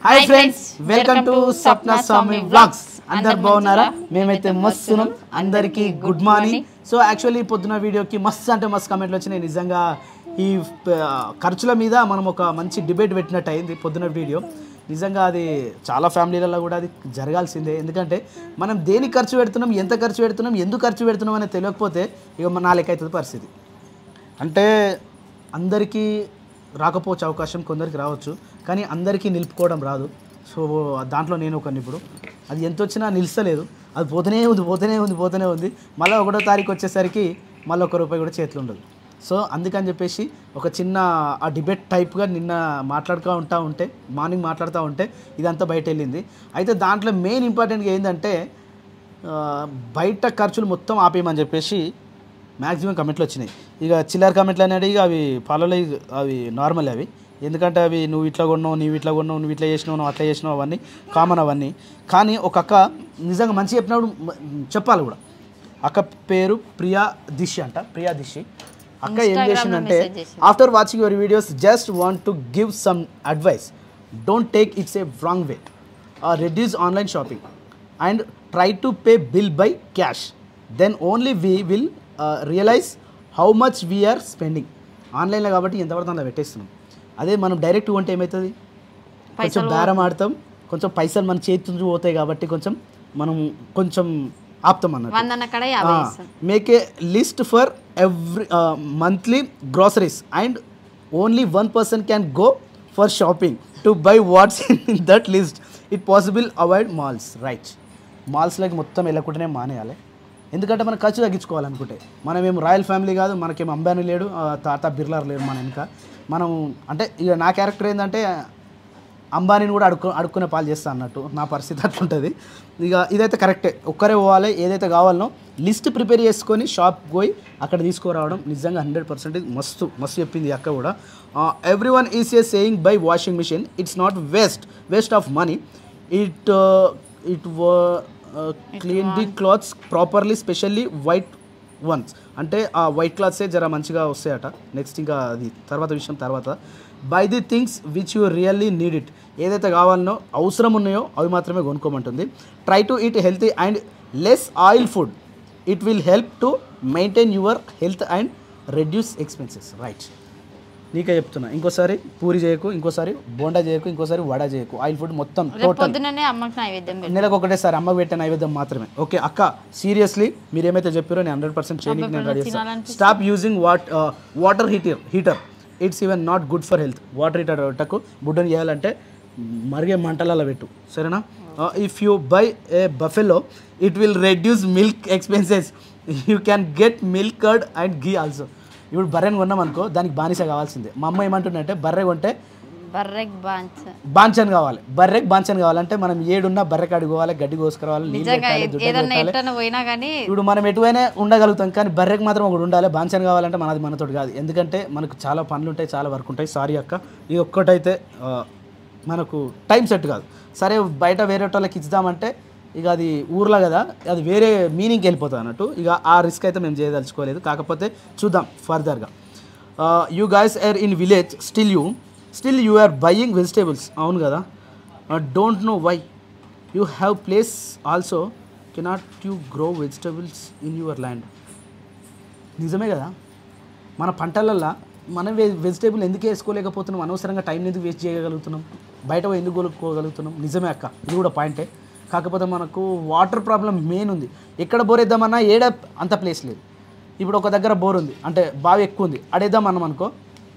Hi friends, welcome to Sapna Swami vlogs. అందరు బాగున్నారా? మేమైతే మస్తున్నాం. అందరికీ గుడ్ మార్నింగ్. సో యాక్చువల్లీ పొద్దున వీడియోకి మస్తు అంటే మస్తు కమెంట్లు వచ్చినాయి. నిజంగా ఈ ఖర్చుల మీద మనం ఒక మంచి డిబేట్ పెట్టినట్టు అయింది పొద్దున వీడియో. నిజంగా అది చాలా ఫ్యామిలీలలో కూడా అది జరగాల్సిందే. ఎందుకంటే మనం దేనికి ఖర్చు పెడుతున్నాం, ఎంత ఖర్చు పెడుతున్నాం, ఎందుకు ఖర్చు పెడుతున్నాం అనేది తెలియకపోతే ఇక నా లెక్క అవుతుంది పరిస్థితి. అంటే అందరికీ రాకపోవచ్చు అవకాశం, కొందరికి రావచ్చు, కానీ అందరికీ నిలుపుకోవడం రాదు. సో దాంట్లో నేను ఒక నిపుడు. అది ఎంత వచ్చినా నిలుస్తలేదు, అది పోతూనే ఉంది. మళ్ళీ 1వ తారీఖు వచ్చేసరికి మళ్ళీ ₹1 కూడా చేతిలో ఉండదు. సో అందుకని చెప్పేసి ఒక చిన్న ఆ డిబేట్ టైప్గా నిన్న మార్నింగ్ మాట్లాడుతూ ఉంటే ఇదంతా బయట వెళ్ళింది. అయితే దాంట్లో మెయిన్ ఇంపార్టెంట్గా ఏంటంటే బయట ఖర్చులు మొత్తం ఆపేయమని చెప్పేసి మ్యాక్సిమం కమెంట్లు వచ్చినాయి. ఇక చిల్లర కమెంట్లు అనేది అవి ఫాలోలో అవి నార్మల్ అవి. ఎందుకంటే అవి నువ్వు ఇట్లా కొన్నావు, నువ్వు ఇట్లా కొన్నావు, నువ్వు ఇట్లా చేసినావు, నువ్వు అట్లా చేసినావు, అవన్నీ కామన్ అవన్నీ. కానీ ఒక అక్క నిజంగా మంచి చెప్పినప్పుడు చెప్పాలి కూడా. అక్క పేరు ప్రియా దిషి. అక్క ఏం చేసిందంటే, after watching your videos just want to give some advice. Don't take its a wrong way. Reduce online shopping and try to pay bill by cash. Then only we will realise how much we are spending. ఆన్లైన్లో కాబట్టి ఎంత పడుతుందో అంత పెట్టేస్తున్నాం. అదే మనం direct కొంటే ఏమవుతుంది, కొంచెం బేరం ఆడతాం, కొంచెం పైసలు మన చేతి నుంచి పోతాయి కాబట్టి కొంచెం ఆపుతాం అన్నట్టు. Make a list for every monthly groceries and only 1 person can go for shopping to buy what's in that list. It possible avoid malls. Right, మాల్స్లోకి మొత్తం వెళ్ళకుండానే మానేయాలి. ఎందుకంటే మనం ఖర్చు తగ్గించుకోవాలనుకుంటే. మనమేం రాయల్ ఫ్యామిలీ కాదు, మనకేం అంబానీ లేడు, టాటా బిర్లా లేడు మన వెనుక. మనం అంటే ఇక నా క్యారెక్టర్ ఏంటంటే అంబానీని కూడా అడుక్కునే పాలు చేస్తా అన్నట్టు నా పరిస్థితి అట్లుంటుంది. ఇక ఇదైతే కరెక్టే, ఒక్కరే పోవాలి. ఏదైతే కావాలనో లిస్ట్ ప్రిపేర్ చేసుకొని షాప్ పోయి అక్కడ తీసుకురావడం నిజంగా 100% మస్తు చెప్పింది అక్క కూడా. Everyone is a saying by washing machine. It's not waste of money. It clean the clothes properly, specially white ones. అంటే ఆ వైట్ క్లాత్సే జర మంచిగా వస్తాయట. నెక్స్ట్ ఇంకా అది విషయం తర్వాత. Buy the things which you really need it. ఏదైతే కావాలనో అవసరం ఉన్నాయో అవి మాత్రమే కొనుక్కోమంటుంది. Try to eat healthy and less oil food. It will help to maintain your health and reduce expenses. Right, నీకే చెప్తున్నా. ఇంకోసారి పూరి చేయకు, ఇంకోసారి బోండా చేయకు, ఇంకోసారి వడ చేయకు. ఆయిల్ ఫుడ్ మొత్తం టోటల్ నెలకు ఒకటేసారి అమ్మకు పెట్టే నైవేద్యం మాత్రమే. ఓకే అక్క, సీరియస్లీ మీరు ఏమైతే చెప్పారో నేను 100% చేయడానికి నేను రెడీ చేస్తాను. Stop using water heater. It's even not good for health. Water heater పెట్టకు. బుడ్డని చేయాలంటే మరిగే మంటలలో పెట్టు, సరేనా? If you by a buffalo it will reduce milk expenses. You can get milk curd and ghee also. ఇప్పుడు బర్రెని కొన్నాం అనుకో, దానికి బానిస కావాల్సిందే. మా అమ్మ ఏమంటుందంటే బర్రె కొంటే బాంచన్ కావాలి, బర్రెకి బాంచన్ కావాలంటే మనం ఏడున్నా బర్రెకి అడుగుకోవాలి, గడ్డి కోసుకురావాలి, ఇప్పుడు మనం ఎటువైనా ఉండగలుగుతాం, కానీ బర్రెకి మాత్రం ఒకటి ఉండాలి. బాంచన్ కావాలంటే మనతోటి కాదు. ఎందుకంటే మనకు చాలా పనులు ఉంటాయి, చాలా వర్క్ ఉంటాయి. సారీ అక్క, ఇది ఒక్కటైతే మనకు టైం సెట్ కాదు. సరే బయట వేరే వాళ్ళకి ఇద్దామంటే ఇక అది ఊర్లో కదా, అది వేరే మీనింగ్కి వెళ్ళిపోతుంది అన్నట్టు. ఇక ఆ రిస్క్ అయితే మేము చేయదలుచుకోలేదు. కాకపోతే చూద్దాం ఫర్దర్గా. You guys are in village, still you are buying vegetables. అవును కదా, don't know why. You have place also, cannot you grow vegetables in your land. నిజమే కదా, మన పంటలల్లో మనం వెజిటేబుల్ ఎందుకు వేసుకోలేకపోతున్నాం? అనవసరంగా టైం ఎందుకు వేస్ట్ చేయగలుగుతున్నాం? బయట ఎందుకు కొనుక్కోగలుగుతున్నాం? నిజమే అక్క, ఇది కూడా పాయింటే. కాకపోతే మనకు వాటర్ ప్రాబ్లం మెయిన్ ఉంది. ఎక్కడ బోర్ వేద్దామన్నా ఏడ అంత ప్లేస్ లేదు. ఇప్పుడు ఒక దగ్గర బోర్ ఉంది అంటే బావి ఎక్కువ ఉంది, అడేద్దామన్నాం అనుకో,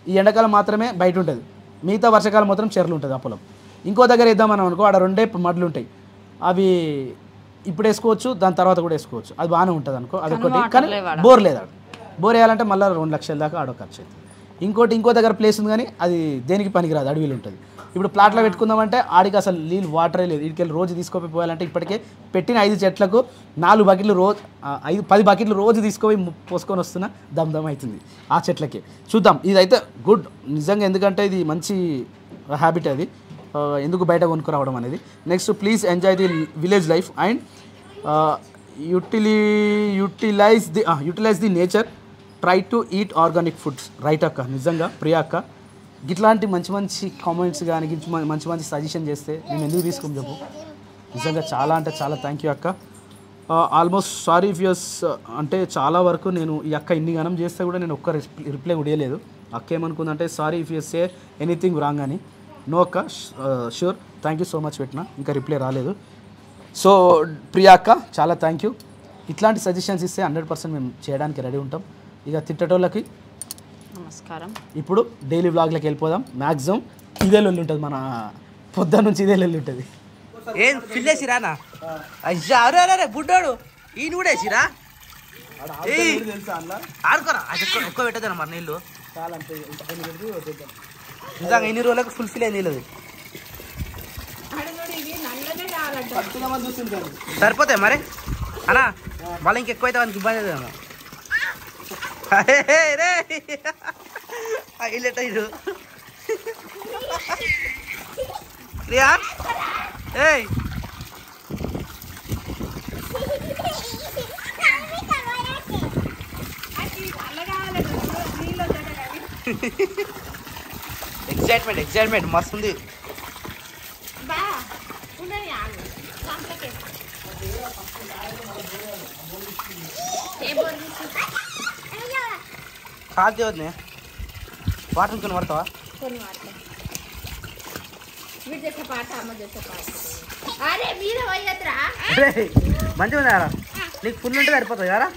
ఈ ఎండాకాలం మాత్రమే బయట ఉంటుంది, మిగతా వర్షాకాలం మాత్రం చెర్లు ఉంటుంది ఆ పొలం. ఇంకో దగ్గర వేద్దామన్నాం అనుకో, ఆడ 2 మడ్లు ఉంటాయి, అవి ఇప్పుడు వేసుకోవచ్చు, దాని తర్వాత కూడా వేసుకోవచ్చు, అది బాగానే ఉంటుంది అనుకో, అదొకటి. కానీ బోర్ లేదు, బోర్ వేయాలంటే మళ్ళీ 2 లక్షల దాకా ఆడో ఖర్చు అవుతుంది. ఇంకో దగ్గర ప్లేస్ ఉంది కానీ అది దేనికి పనికిరాదు, అడవిలో ఉంటుంది. ఇప్పుడు ప్లాట్లో పెట్టుకుందామంటే ఆడికి అసలు నీళ్ళు వాటరే లేదు. వీటికి రోజు తీసుకోపోయాలంటే ఇప్పటికే పెట్టిన 5 చెట్లకు 4 బకెట్లు రోజు 10 బకెట్లు రోజు తీసుకుపోయి పోసుకొని వస్తున్నా దమ్ అవుతుంది ఆ చెట్లకి. చూద్దాం, ఇదైతే గుడ్ నిజంగా, ఎందుకంటే ఇది మంచి హ్యాబిట్ అది, ఎందుకు బయట కొనుక్కురావడం అనేది. Next, please enjoy the village life and utilise the nature. Try to eat organic foods. Right అక్క, నిజంగా ప్రియా అక్క, ఇట్లాంటి మంచి మంచి కామెంట్స్ కానీ మంచి మంచి సజెషన్ చేస్తే నేను ఎందుకు తీసుకుని చెప్పు. నిజంగా చాలా అంటే చాలా థ్యాంక్ యూ అక్క. ఆల్మోస్ట్ సారీ ఇఫ్ యూస్ అంటే చాలా వరకు నేను ఈ అక్క ఇన్ని గణం చేస్తే కూడా నేను ఒక్క రిప్లై కూడా ఇవ్వలేదు. అక్క ఏమనుకుందంటే sorry if use say anything wrong అని. నో అక్క, sure thank you so much పెట్టిన, ఇంకా రిప్లై రాలేదు. సో ప్రియా అక్క చాలా థ్యాంక్ యూ. ఇట్లాంటి సజెషన్స్ ఇస్తే 100% మేము చేయడానికి రెడీ ఉంటాం. ఇక తిట్టేటోళ్ళకి నమస్కారం. ఇప్పుడు డైలీ వ్లాగ్లోకి వెళ్ళిపోదాం. మ్యాక్సిమం ఇదే లొల్లి ఉంటుంది, మన పొద్దున్న నుంచి ఇదే లొల్లి ఉంటుంది. ఏం ఫిల్లేసిరానా? అయ్యా అరే అరే అరే బుడ్డోడు ఈయన కూడా వేసిరా ఆడుకోరా. ఒక్క పెట్టదా మరి నీళ్ళు నిజంగా ఎన్ని రోజులకు ఫుల్ ఫిల్ అయింది నీళ్ళు. సరిపోతాయి మరి అన్నా, మళ్ళీ ఇంకెక్కువైతే వానికి ఇబ్బంది అవుతుందమ్మా. రే ఇల్లేట ఇడు ప్రియా ఏయ్ ఎక్సైట్మెంట్ మస్తు ఉంది. కాదు వద్దు వాటర్ కొన్ని పడతావా? మంచిగా ఉంది కదా, నీకు ఫుల్ ఉంటే సరిపోతుంది కదా.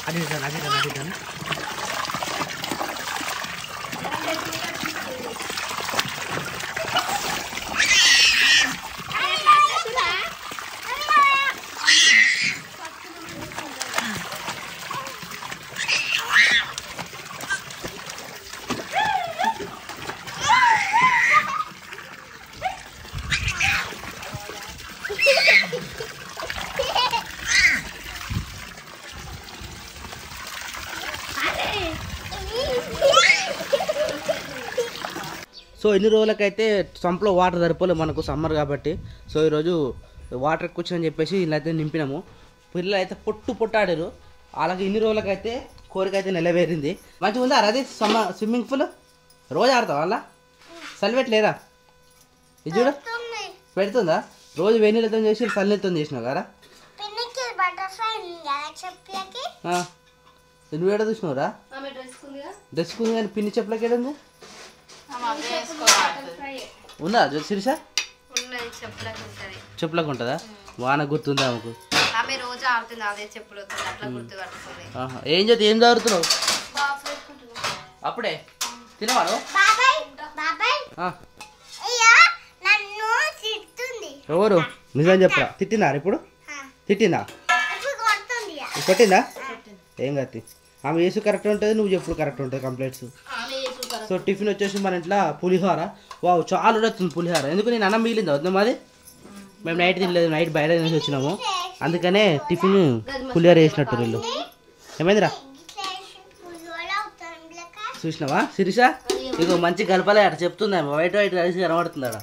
అది సో ఎన్ని రోజులకైతే సంపలో వాటర్ సరిపోలేదు మనకు సమ్మర్ కాబట్టి. సో ఈరోజు వాటర్ ఎక్కువ వచ్చిందని చెప్పేసి ఇలా అయితే నింపినాము. పిల్లలు అయితే పొట్టాడారు. అలాగే ఇన్ని రోజులకైతే కోరిక అయితే నెలవేరింది. మంచిగా ఉందా అది స్విమ్మింగ్ పూల్? రోజు ఆడతావు అలా? చలిపెట్టలేదా? ఇది చూడు పెడుతుందా? రోజు వేడి నీళ్ళతో చేసి చల్లనీళ్ళతో చేసినావు కదా. నువ్వు ఏడా చూసినావురా? డ్రెస్ కుంది కానీ పిన్ని చెప్పులకి ఏడుంది ఉందా శిరీష? చెప్పులకు ఉంటుందా? వాన గుర్తుందా ఆమెకు? ఏం చేతి ఏం చదువుతున్నావు అప్పుడే? తినవాడు ఎవరు నిజం చెప్పరా? తిట్టినారు ఇప్పుడు? తిట్టిందా? కొట్టిందా? ఏం కత్తి ఆమె వేసు కరెక్ట్ ఉంటుంది, నువ్వు చెప్పుడు కరెక్ట్ ఉంటుంది కంప్లైంట్స్. సో టిఫిన్ వచ్చేసి మన ఇంట్లో పులిహోర. వావ్ చాలా వస్తుంది పులిహోర. ఎందుకు నేను అన్నం మిగిలింది వద్దాం మాది. మేము నైట్ తినలేదు, నైట్ బయట తినేసి వచ్చినాము. అందుకనే టిఫిన్ పులిహోర వేసినట్టు వీళ్ళు. ఏమైందిరా చూసినావా శిరీష? ఇక మంచి గలపలే అట చెప్తుంది. వైట్ కలిసి కనబడుతుంది అక్కడ.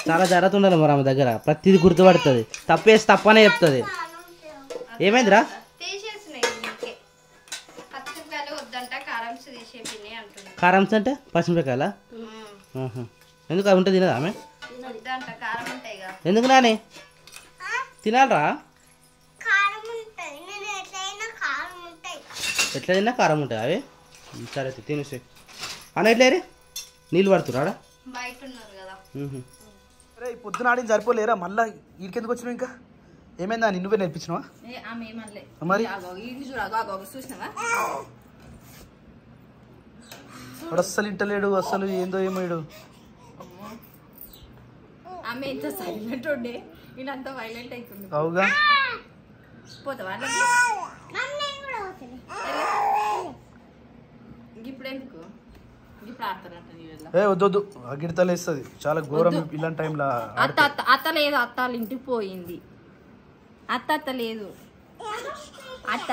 చాలా జాగ్రత్త ఉండాలి మరి ఆమె దగ్గర. ప్రతిదీ గుర్తుపడుతుంది. తప్పేసి తప్పనే చెప్తుంది. ఏమైందిరా? కారమ్స్ అంటే పచ్చిమిరకాయలా? ఎందుకు అవి ఉంటే తినదా ఆమె? ఎందుకు నాని తినాలరా? ఎట్లా తిన్నా కారం ఉంటాయి అవి. సరే తినేసి అన్న ఎట్లేరి నీళ్ళు పడుతున్నాడా? పొద్దున ఆడిని సరిపోలేరా? మళ్ళీ వీడికెందుకు వచ్చినావు? ఇంకా ఏమైందా? నువ్వే నేర్పించినావా మరి? అస్సలు ఇంటలేడు అసలు. ఏందో ఏమోడు అవుగా. ఏ వద్దొద్దు గిడతలు వేస్తుంది చాలా ఘోరం ఇలాంటి టైంలో. అత్త లేదు, అత్తాలు ఇంటికి పోయింది. అత్త లేదు, అత్త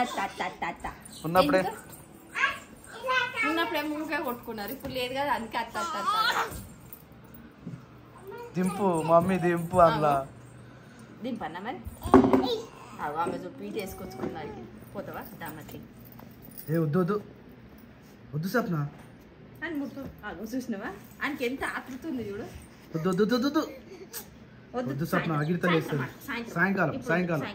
ఉన్నప్పుడే ఊరికే కొట్టుకున్నారు. ఇప్పుడు లేదు కదా, అందుకే అత్త దింపు మమ్మీ దింపు అందులో. దింపన్నా మరి ఆమె పీట వేసుకొచ్చుకున్నాడు పోతావా దామకి ఏ వద్దు వద్దు వద్దు సప్న అని ముట్టు చూసినావా ఆయనకి ఎంత ఆతృతుంది చూడు వద్దు వద్దు వద్దు వద్దు వద్దు సప్న ఆగిరితో లేస్తుంది సాయంకాలం సాయంకాలం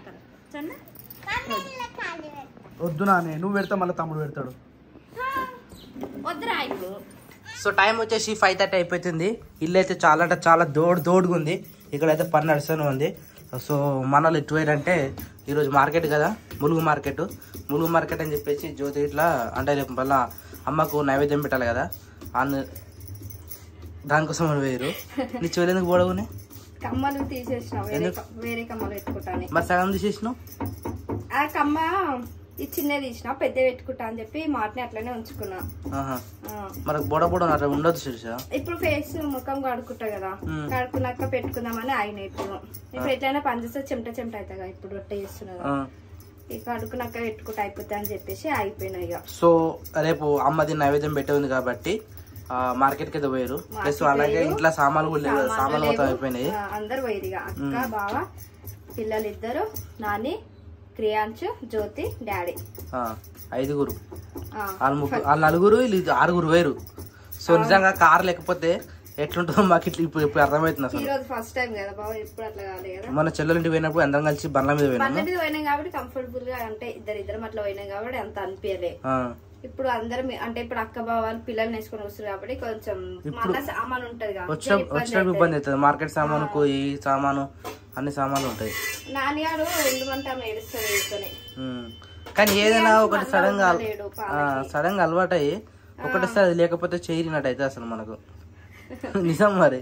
వద్దు నానే నువ్వు పెడతా మళ్ళీ తమ్ముడు పెడతాడు వద్దురా ఇప్పుడు. సో టైం వచ్చేసి 5:30 అయిపోతుంది. ఇల్లు అయితే చాలా అంటే చాలా దోడుగా ఉంది. ఇక్కడైతే పని నడుస్తూనే ఉంది. సో మన వాళ్ళు ఎటు అంటే ఈరోజు మార్కెట్ కదా, ములుగు మార్కెట్ అని చెప్పేసి జ్యోతి ఇట్లా అంటే రేపు మళ్ళీ అమ్మకు నైవేద్యం పెట్టాలి కదా, దానికోసం అని వేయరు. నీ చెవులు ఎందుకు పోడవునే కమ్మలు తీసేసినావు, వేరే కమ్మలు పెట్టుకుంటాను. మరి సగం తీసేసినావు. ఆ కమ్మ ఈ చిన్న తీసిన పెద్ద పెట్టుకుంటా అని చెప్పి మాటని అట్లనే ఉంచుకున్నా. మనకు బొడ అట్లా ఉండదు చూసా. ఇప్పుడు ఫేస్ ముఖం కడుక్కుంటా కదా, కడుక్కున్నాక పెట్టుకుందామని ఆయన ఇప్పుడు ఎట్లయినా పనిచేస్తే చెమట అవుతా ఇప్పుడు రొట్టె చేస్తున్నా, ఇక కడుక్కున్నాక పెట్టుకుంటా అయిపోతా అని చెప్పేసి అయిపోయినాయి. సో రేపు అమ్మది నైవేద్యం పెట్టే ఉంది కాబట్టి మార్కెట్ కి అయితే పోయారు. ప్లస్ అలాగే ఇంట్లో సామాన్లు కూడా లేవు, సామాన్లు మొత్తం అయిపోయినాయి. అందరు పోయారు ఇక అక్క బావ పిల్లలు ఇద్దరు, నాని, క్రియాంశు, జ్యోతి, డాడీ, 5గురు. వాళ్ళు 4గురు, వీళ్ళు 6గురు వేరు. సో నిజంగా కార్ లేకపోతే ఎట్లుంటుందో మాకు ఇట్లా ఇప్పుడు అర్థమవుతుంది. అసలు ఫస్ట్ టైం కదా బాబు, ఇప్పుడు అట్లా కాదు కదా. మన చెల్లెలింటికి పోయినప్పుడు అందరం కలిసి బండ్ల మీద పోయినాం కాబట్టి కంఫర్టబుల్ గా, అంటే ఇద్దరం అట్లా పోయినాం కాబట్టి అంత అనిపించలే. ఇప్పుడు అందరం అంటే ఇప్పుడు అక్క బావాలు పిల్లల్ని వేసుకొని వస్తారు కాబట్టి కొంచెం సామాన్ ఉంటది వచ్చినప్పుడు ఇబ్బంది అవుతుంది. మార్కెట్ సామానుకు ఈ సామాను అన్ని సామాన్లు ఉంటాయి. నాన్నగారు ఎందుకంటే ఆమె ఏడుస్తుంది. కానీ ఏదైనా ఒకటి సడన్ గా అలవాటు అయ్యి ఒకటిసారి అది లేకపోతే చేయరినట్టు అయితే అసలు మనకు నిజం. మరి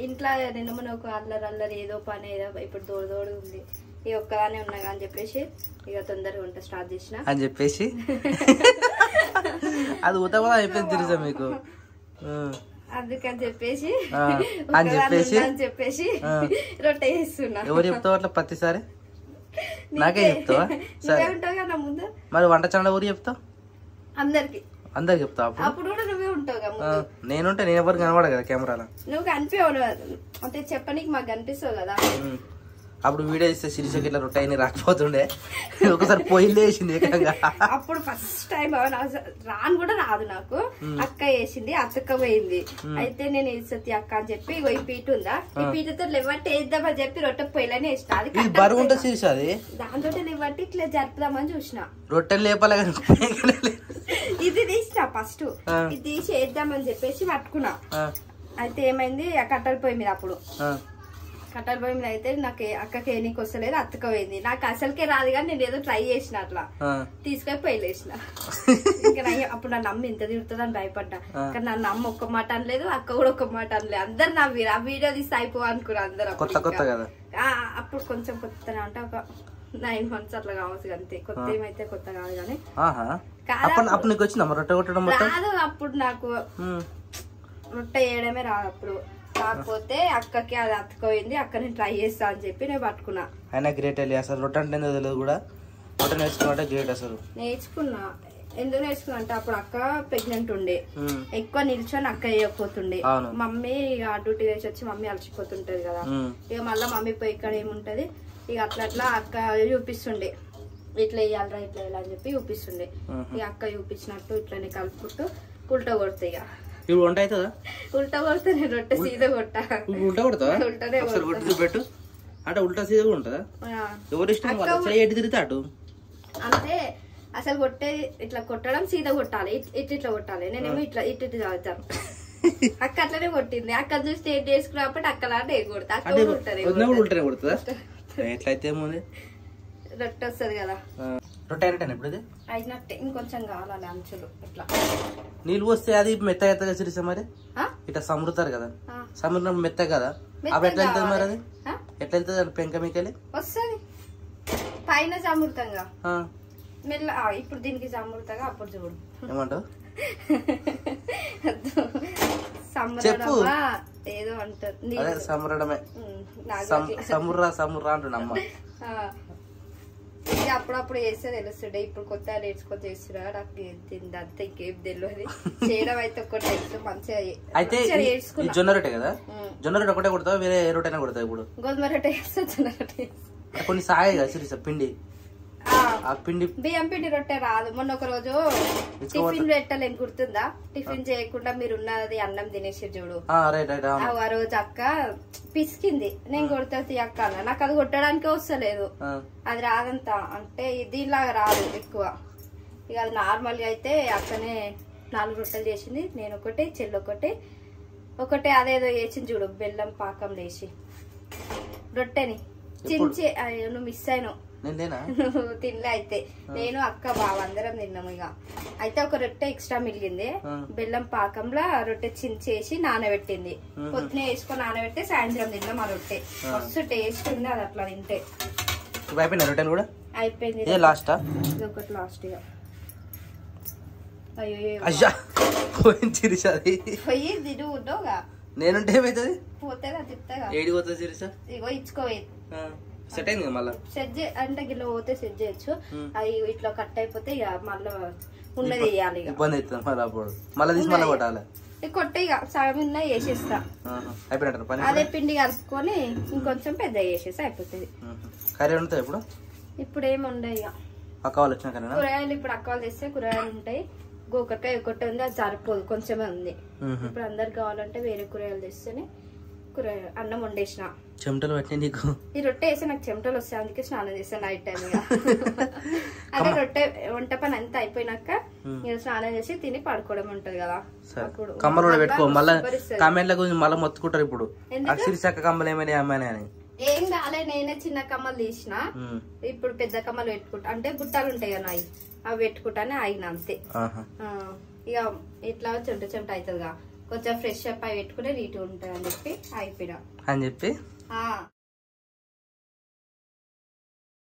ఇంట్లో నిన్న మన ఒక అల్లరి ఏదో పని ఏదో ఇప్పుడు దోడు ఉంది, ఈ ఒక్కదానే ఉన్నా అని చెప్పేసి ఇక తొందరగా వంట స్టార్ట్ చేసిన అని చెప్పేసి అది ఉతగా అయిపోయింది తెలుసా మీకు. అందుకని చెప్పేసి చెప్పేసి రొట్టె చేస్తున్నా. ఎవరు చెప్తావు అట్లా ప్రతిసారి? నాకే చెప్తావా? ఉంటావు కదా ముందు. మరి వంట ఛానల్ ఎవరు చెప్తావు? అందరికి చెప్తావు. అప్పుడు కూడా నువ్వే ఉంటావు. నేనుంటే నేను ఎవరు కనబడ కదా కెమెరాలో. నువ్వు కనిపించవు అంటే చెప్పనీకి మాకు కనిపిస్తావు కదా. అప్పుడు వీడియో ఇస్తే శిరీషకి ఇట్లా రొట్టె అయినా రాకపోతుండే, ఒకసారి పొయ్యిలో వేసింది ఏకంగా. అప్పుడు ఫస్ట్ టైం రాను కూడా రాదు నాకు, అక్క వేసింది, అత్తక్క పోయింది. అయితే నేను వేస్తుంది అక్క అని చెప్పి ఈ పీట ఉందా, ఈ పీటతో లేవంటే వేద్దామని చెప్పి రొట్టె పొయ్యిలోనే వేసిన. అది బరువు ఉంటుంది శిరీష, అది దాంతో లేవంటే ఇట్లా జరుపుదామని చూసిన. రొట్టెలు లేపాలి ఇది తీసిన ఫస్ట్, ఇది తీసి వేద్దామని చెప్పేసి పట్టుకున్నా. అయితే ఏమైంది, కట్టెల పొయ్యి మీద అప్పుడు కట్టెల పొయ్యి మీద అయితే నాకు అక్కకి ఏనికి వస్తలేదు, అత్తక పోయింది. నాకు అసలుకే రాదు కానీ నేను ఏదో ట్రై చేసిన, అట్లా తీసుకొని పొయ్యిలు వేసిన. ఇంకా అప్పుడు నన్ను అమ్మ ఇంత తిరుగుతుందని భయపడ్డా. కానీ నన్ను అమ్మ ఒక్క మాట అనలేదు, అక్క కూడా ఒక్క మాట అనలేదు. అందరు నవ్వీరు. ఆ వీడియో తీసి అయిపో అనుకున్నారు అందరు. అప్పుడు కొంచెం కొత్తనే అంటే ఒక 9 months అట్లా కావచ్చు అంతే. కొత్త ఏమైతే కొత్త కాదు కానీ రాదు. అప్పుడు నాకు రొట్టె వేయడమే రాదు అప్పుడు. కాకపోతే అక్కకి అది అతుకోయింది, అక్కని ట్రై చేస్తా అని చెప్పి నేను పట్టుకున్నా. అయినా గ్రేట్ అసలు రొట్టె అంటే తెలియదు కూడా, రొట్టె నేర్చుకున్నా గ్రేట్. అసలు నేర్చుకున్నా. ఎందుకు నేర్చుకున్నా అంటే అప్పుడు అక్క ప్రెగ్నెంట్ ఉండే, ఎక్కువ నిల్చొని అక్క వేయకపోతుండే. మమ్మీ ఇక డ్యూటీ వేసి వచ్చి మమ్మీ అలసిపోతుంటది కదా, ఇక మళ్ళీ మమ్మీ పోయి ఇక్కడ ఏముంటది ఇక అట్లా అక్క చూపిస్తుండే, ఇట్లా వేయాలరా ఇట్లా వేయాలని చెప్పి చూపిస్తుండే. ఇక అక్క చూపించినట్టు ఇట్లనే కలుపుకుంటూ ఉల్టా కొడతా. ఇక వంట అవుతుందా? ఉల్టా కొడతా నేను, రొట్టె సీదా కొట్టా. ఉల్టా కొడతావా? పెట్టు అంటే ఉల్టా సీదా ఉంటుందా? ఎవరు ఇష్టం ఎటు తిరిగితే అటు అంటే అసలు కొట్టే ఇట్లా కొట్టడం సీదా కొట్టాలి, ఇట్లా కొట్టాలి. నేనేమో ఇట్లా ఇటు చదువుతాను. అక్క అట్లనే కొట్టింది. అక్క చూసి స్టేట్ చేసుకున్నప్పుడు అక్కలా కొడతా. అక్క ఉల్టనే కొడుతుందా? ఎట్లయితే ఏముంది, రొట్టె వస్తుంది కదా. రొట్టె అయినట్టే ఇప్పుడు అయినట్టే, ఇంకొంచెం కావాలి అంచులు. ఇట్లా నీళ్ళు పోస్తే అది మెత్తగా సిరిసా మరి ఇట్లా సమురుతారు కదా, సమురు మెత్త కదా, అవి ఎట్లా వెళ్తుంది మరి? అది ఎట్లా వెళ్తుంది? పెంక మీకెళ్ళి వస్తుంది పైన సమురుతంగా మెల్ల. ఇప్పుడు దీనికి సమురుతగా అప్పుడు చూడు. ఏమంటావు? చెప్పు. ఏదో అంటారు సమురడమే, సముర్రా అంటున్నా అమ్మ. ఇక అప్పుడప్పుడు చేస్తే తెలుస్తుండే. ఇప్పుడు కొత్తగా నేర్చుకొని చేస్తున్నా. నాకు అంతా ఇంకేం తెలియదు. చేయడం అయితే ఒక్కటి తెలుసు మంచిగా. అయితే జొన్న రొట్టె కదా, జొన్న రొట్టె ఒకటే కొడతావు, వేరే ఏ రొట్టె కొడతావు? ఇప్పుడు గోధుమ రొట్టె చేస్తా, జొన్న రొట్టె కొన్ని సాగే కదా సిరీస్ పిండి, ఆ పిండి బియ్యం పిండి రొట్టె రాదు. మొన్న ఒక రోజు టిఫిన్ పెట్టలేం గుర్తుందా? టిఫిన్ చేయకుండా మీరు ఉన్నది అన్నం తినేసి చూడు. ఆ రోజు అక్క పిసికింది. నేను కొడుతుంది అక్క అన్న. నాకు అది కొట్టడానికే వస్తలేదు. అది రాదంతా అంటే దీనిలాగా రాదు ఎక్కువ. ఇక అది నార్మల్ గా అయితే అక్కనే 4 రొట్టెలు చేసింది. నేను ఒకటి, చెల్లి ఒకటి అదేదో చేసింది చూడు, బెల్లం పాకం లేచి రొట్టెని చించి. నువ్వు మిస్ అయినావు, నువ్వు తినలే. అయితే నేను అక్క బావ అందరం తిన్నాము. ఇక అయితే ఒక రొట్టె ఎక్స్ట్రా మిగిలింది. బెల్లం పాకంలో రొట్టె చించేసి నానబెట్టింది. పొద్దున వేసుకొని నానబెట్టి సాయంత్రం తిన్నాం. ఆ రొట్టె మస్తు టేస్ట్ ఉంది. అది అట్లా తింటే అయిపోయింది. ఇది ఒకటి లాస్ట్. ఇక అయ్యో పోయి తిరుగుగా నేనుంటే ఏమైతుంది? పోతే తిప్పుతా. ఏడి పోతుంది సిరీస్? ఇగో ఇచ్చుకోవే సెట్ అయింది మళ్ళీ. సెట్ అంటే గిట్ల పోతే సెట్ చేయొచ్చు. అది ఇట్లా కట్ అయిపోతే ఇక మళ్ళీ ఉన్నది వేయాలి. ఇబ్బంది అవుతుంది మళ్ళీ. అప్పుడు మళ్ళీ తీసి మళ్ళీ కొట్టాలి. కొట్టే ఇక సగం వేసేస్తా. అయిపోయినట్టు పని. అదే పిండి కలుపుకొని ఇంకొంచెం పెద్ద వేసేసి అయిపోతుంది. కర్రీ ఉంటుంది ఇప్పుడు? ఇప్పుడు ఏమి ఉండవు ఇక. అక్క వాళ్ళు వచ్చిన కర్రీ కూరగాయలు ఇప్పుడు అక్క వాళ్ళు తెస్తే కూరగాయలు ఉంటాయి. గోకరకాయ ఒకటి ఉంది, అది సరిపోదు, కొంచెమే ఉంది. ఇప్పుడు అందరికి కావాలంటే వేరే కూరగాయలు తెస్తేనే అన్నం వండేసిన. చెమటలు పట్టినా నీకు? ఈ రొట్టె వేస్తే నాకు చెమటలు వస్తాయి, అందుకే స్నానం చేస్తాను నైట్ టైం. అదే రొట్టె వంట పని అంతా అయిపోయినాక స్నానం చేసి తిని పడుకోవడం ఉంటది కదా. అప్పుడు కమ్మలు కూడా పెట్టుకో. మళ్ళీ కామెంట్ల గురించి మళ్ళీ మొత్తుకుంటారు ఇప్పుడు, అక్షరిశాఖ కమ్మలు ఏమైనా అమ్మాయి అని. ఏం కాలే, నేనే చిన్న కమ్మలు తీసిన. ఇప్పుడు పెద్ద కమ్మలు పెట్టుకుంటా. అంటే బుట్టాలు ఉంటాయి కదా అవి పెట్టుకుంటానే ఆగిన అంతే. ఇక ఇట్లా చెమట అవుతుందిగా, కొంచెం ఫ్రెష్ అప్ అయి పెట్టుకుంటే నీట్ ఉంటుంది అని చెప్పి అయిపోయినా అని చెప్పి